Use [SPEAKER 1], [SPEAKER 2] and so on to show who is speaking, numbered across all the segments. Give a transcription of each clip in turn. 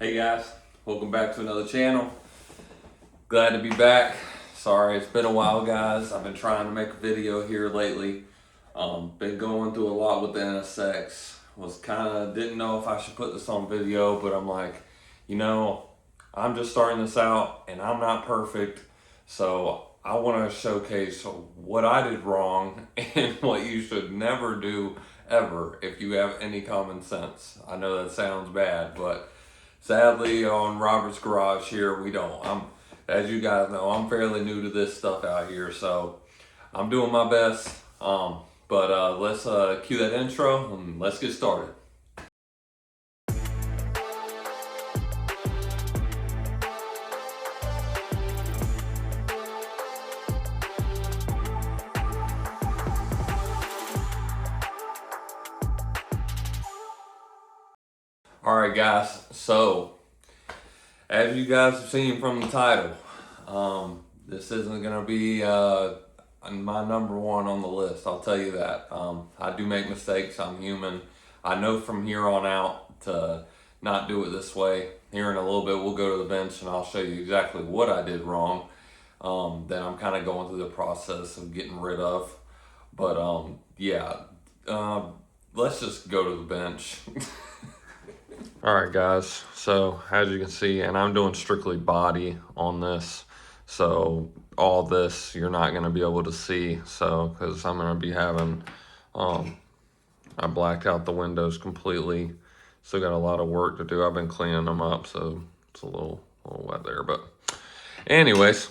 [SPEAKER 1] Hey guys, welcome back to another channel. Glad to be back. Sorry, it's been a while guys. I've been trying to make a video here lately. Been going through a lot with the NSX. Didn't know if I should put this on video, but I'm like, I'm just starting this out and I'm not perfect. So I want to showcase what I did wrong and what you should never do ever if you have any common sense. I know that sounds bad, but sadly, on Robert's Garage here, we don't. As you guys know, I'm fairly new to this stuff out here, so I'm doing my best. But let's cue that intro and let's get started. All right, guys. So, as you guys have seen from the title, this isn't gonna be my number one on the list. I'll tell you that. I do make mistakes. I'm human. I know from here on out to not do it this way. Here in a little bit, we'll go to the bench and I'll show you exactly what I did wrong. That I'm kind of going through the process of getting rid of. But let's just go to the bench. All right, guys, so as you can see, and I'm doing strictly body on this, so all this you're not going to be able to see, so because I'm going to be having, I blacked out the windows completely, still got a lot of work to do. I've been cleaning them up, so it's a little wet there, but anyways,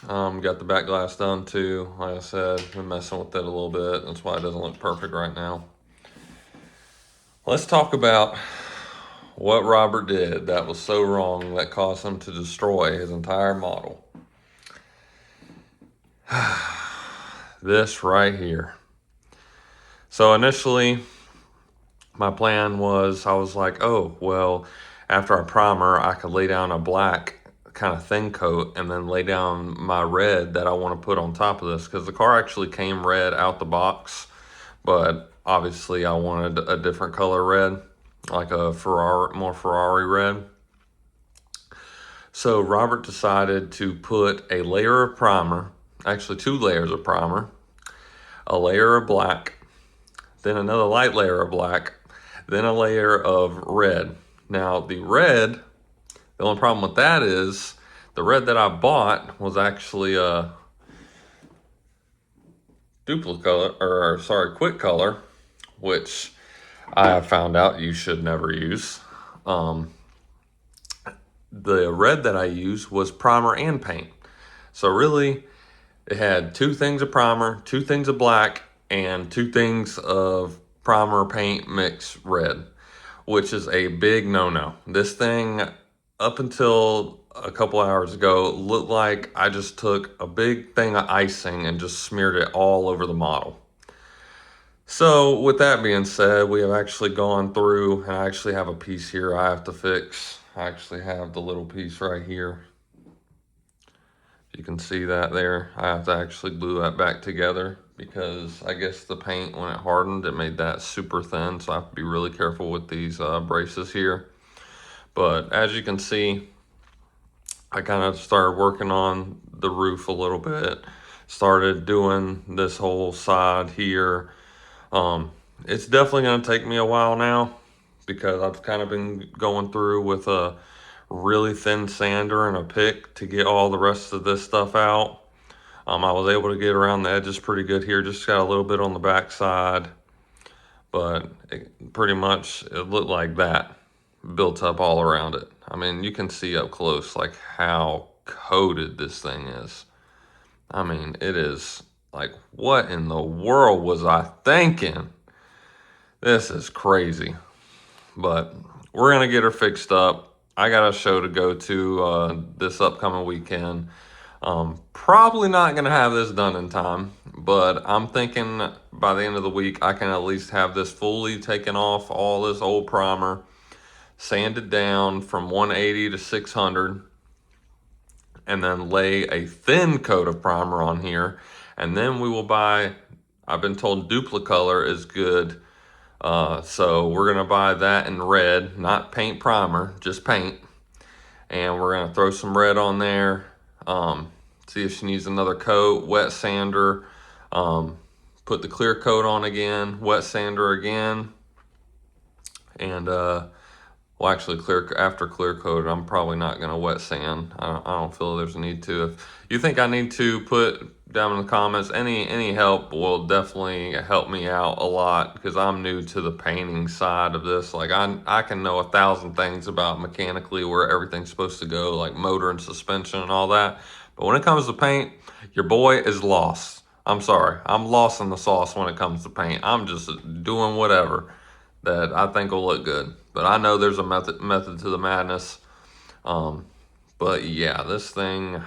[SPEAKER 1] got the back glass done too. Like I said, been messing with it a little bit, that's why it doesn't look perfect right now. Let's talk about what Robert did that was so wrong that caused him to destroy his entire model. This right here. So initially, my plan was, I was like, oh, well, after I primer, I could lay down a black kind of thin coat and then lay down my red that I want to put on top of this, because the car actually came red out the box, but obviously I wanted a different color red, like a more Ferrari red. So Robert decided to put a layer of primer, actually 2 layers of primer, a layer of black, then another light layer of black, then a layer of red. Now the only problem with that is the red that I bought was actually a quick color, which I have found out you should never use. The red that I used was primer and paint. So really, it had 2 things of primer, 2 things of black, and 2 things of primer paint mix red, which is a big no-no. This thing, up until a couple hours ago, looked like I just took a big thing of icing and just smeared it all over the model. So with that being said, we have actually gone through, and I actually have a piece here I have to fix. I actually have the little piece right here. You can see that there. I have to actually glue that back together because I guess the paint, when it hardened, it made that super thin. So I have to be really careful with these braces here. But as you can see, I kind of started working on the roof a little bit. Started doing this whole side here. It's definitely going to take me a while now because I've kind of been going through with a really thin sander and a pick to get all the rest of this stuff out. I was able to get around the edges pretty good here, just got a little bit on the back side, but pretty much it looked like that built up all around it. I mean, you can see up close like how coated this thing is. I mean, it is like, what in the world was I thinking? This is crazy. But we're going to get her fixed up. I got a show to go to this upcoming weekend. Probably not going to have this done in time, but I'm thinking by the end of the week, I can at least have this fully taken off, all this old primer, sanded down from 180 to 600, and then lay a thin coat of primer on here. And then we will buy, I've been told Duplicolor is good. So we're going to buy that in red, not paint primer, just paint. and we're gonna throw some red on there. See if she needs another coat, wet sander, put the clear coat on again, wet sander again, and well, actually, after clear coat, I'm probably not gonna wet sand. I don't feel there's a need to. If you think I need to, put down in the comments. Any help will definitely help me out a lot, because I'm new to the painting side of this. Like I can know 1,000 things about mechanically where everything's supposed to go, like motor and suspension and all that. But when it comes to paint, your boy is lost. I'm sorry, I'm lost in the sauce when it comes to paint. I'm just doing whatever that I think will look good. But I know there's a method to the madness. But yeah, this thing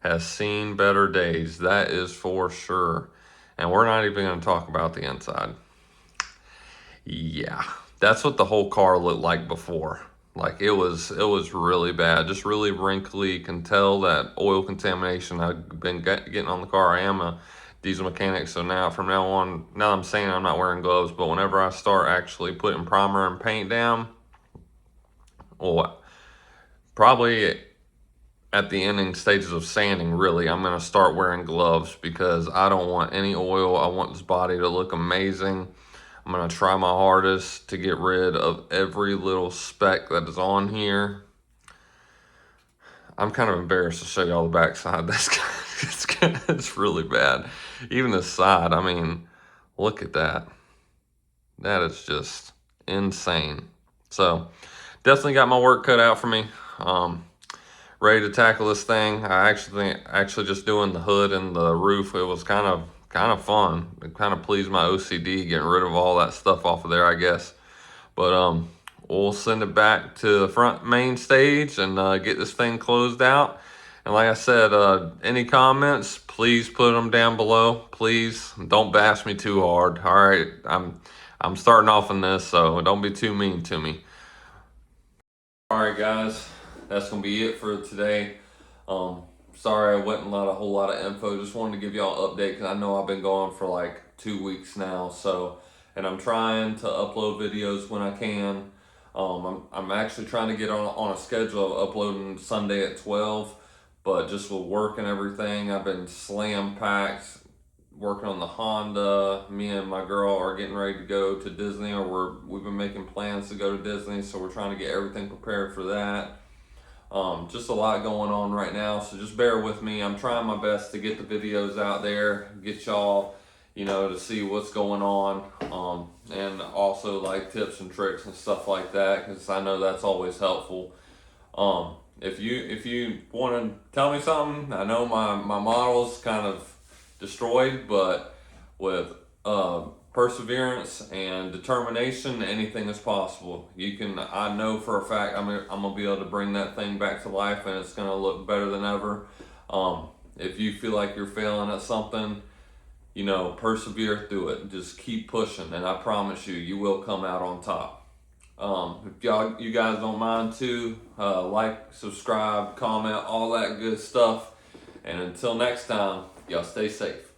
[SPEAKER 1] has seen better days. That is for sure. And we're not even going to talk about the inside. Yeah, that's what the whole car looked like before. Like it was really bad, just really wrinkly. You can tell that oil contamination. I've been getting on the car. I am a diesel mechanic, so from now on, now I'm saying I'm not wearing gloves, but whenever I start actually putting primer and paint down, well, probably at the ending stages of sanding, really, I'm going to start wearing gloves, because I don't want any oil. I want this body to look amazing. I'm going to try my hardest to get rid of every little speck that is on here. I'm kind of embarrassed to show y'all the back side. It's really bad. Even the side, I mean, look at that. That is just insane. So definitely got my work cut out for me. Ready to tackle this thing. I actually just doing the hood and the roof, it was kind of fun. It kind of pleased my OCD, getting rid of all that stuff off of there, I guess. But we'll send it back to the front main stage and get this thing closed out. And like I said, any comments, please put them down below. Please don't bash me too hard. All right, I'm starting off in this, so don't be too mean to me. All right, guys, that's gonna be it for today. Sorry I wasn't a whole lot of info. Just wanted to give y'all an update, because I know I've been gone for like 2 weeks now. And I'm trying to upload videos when I can. I'm actually trying to get on a schedule of uploading Sunday at 12, but just with work and everything, I've been slam packed working on the Honda. Me and my girl are getting ready to go to Disney, or we've been making plans to go to Disney, so we're trying to get everything prepared for that. Just a lot going on right now, so just bear with me. I'm trying my best to get the videos out there, get y'all, to see what's going on, and also like tips and tricks and stuff like that, because I know that's always helpful. If you want to tell me something, I know my model's kind of destroyed, but with perseverance and determination, anything is possible. I know for a fact I'm gonna be able to bring that thing back to life, and it's gonna look better than ever. If you feel like you're failing at something, persevere through it. Just keep pushing, and I promise you will come out on top. If you guys don't mind too, like, subscribe, comment, all that good stuff. And until next time, y'all stay safe.